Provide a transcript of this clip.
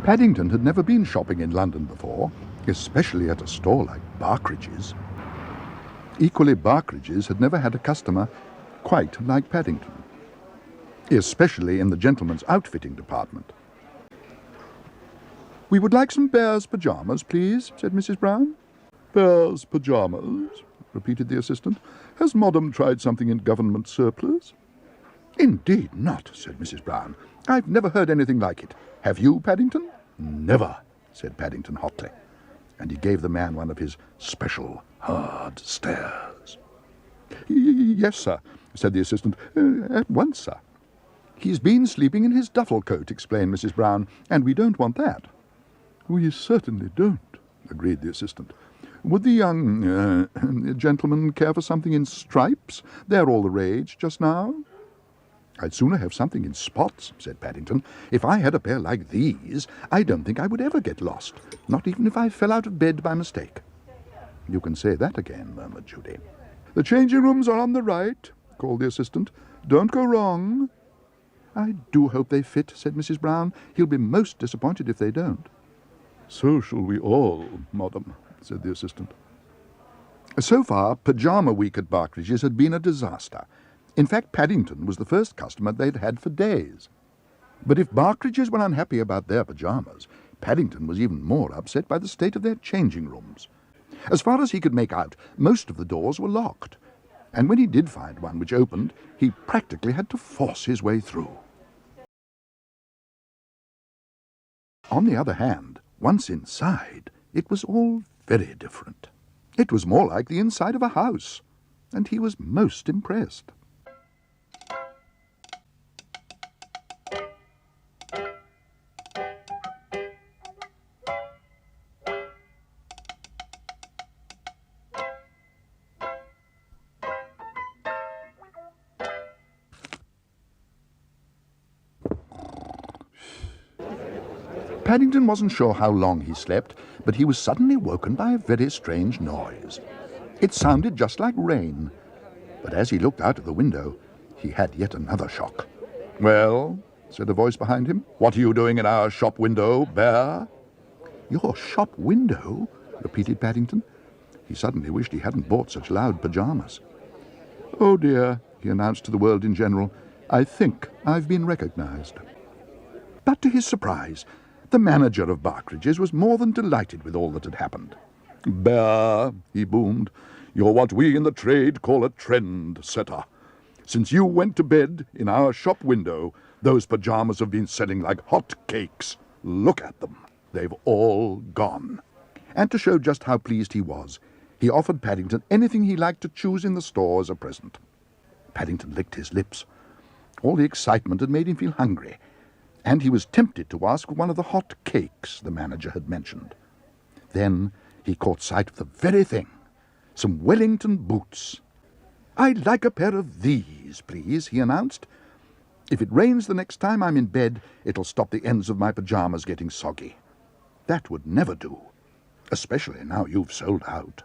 Paddington had never been shopping in London before, especially at a store like Barkridge's. Equally, Barkridge's had never had a customer quite like Paddington, especially in the gentleman's outfitting department. "We would like some bear's pyjamas, please," said Mrs. Brown. "Bear's pyjamas?" repeated the assistant. "Has Madam tried something in government surplus?" "Indeed not," said Mrs. Brown. "I've never heard anything like it. Have you, Paddington?" "Never," said Paddington hotly, and he gave the man one of his special hard stares. "Yes, sir," said the assistant. "At once, sir." "He's been sleeping in his duffel coat," explained Mrs. Brown, "and we don't want that." "We certainly don't," agreed the assistant. "Would the young gentleman care for something in stripes? They're all the rage just now." "I'd sooner have something in spots," said Paddington. "If I had a pair like these, I don't think I would ever get lost, not even if I fell out of bed by mistake." "You can say that again," murmured Judy. "The changing rooms are on the right," called the assistant. "Don't go wrong." "I do hope they fit," said Mrs. Brown. "He'll be most disappointed if they don't." "So shall we all, madam," said the assistant. So far, pyjama week at Barkridge's had been a disaster. In fact, Paddington was the first customer they'd had for days. But if Barkridge's were unhappy about their pyjamas, Paddington was even more upset by the state of their changing rooms. As far as he could make out, most of the doors were locked, and when he did find one which opened, he practically had to force his way through. On the other hand, once inside, it was all very different. It was more like the inside of a house, and he was most impressed. Paddington wasn't sure how long he slept, but he was suddenly woken by a very strange noise. It sounded just like rain, but as he looked out of the window, he had yet another shock. "Well," said a voice behind him, "what are you doing in our shop window, Bear?" "Your shop window?" repeated Paddington. He suddenly wished he hadn't bought such loud pyjamas. "Oh dear," he announced to the world in general, "I think I've been recognized." But to his surprise, the manager of Barkridge's was more than delighted with all that had happened. "Bear," he boomed, "you're what we in the trade call a trend-setter. Since you went to bed in our shop window, those pyjamas have been selling like hot cakes. Look at them. They've all gone." And to show just how pleased he was, he offered Paddington anything he liked to choose in the store as a present. Paddington licked his lips. All the excitement had made him feel hungry, and he was tempted to ask for one of the hot cakes the manager had mentioned. Then he caught sight of the very thing, some Wellington boots. "I'd like a pair of these, please," he announced. "If it rains the next time I'm in bed, it'll stop the ends of my pyjamas getting soggy. That would never do, especially now you've sold out."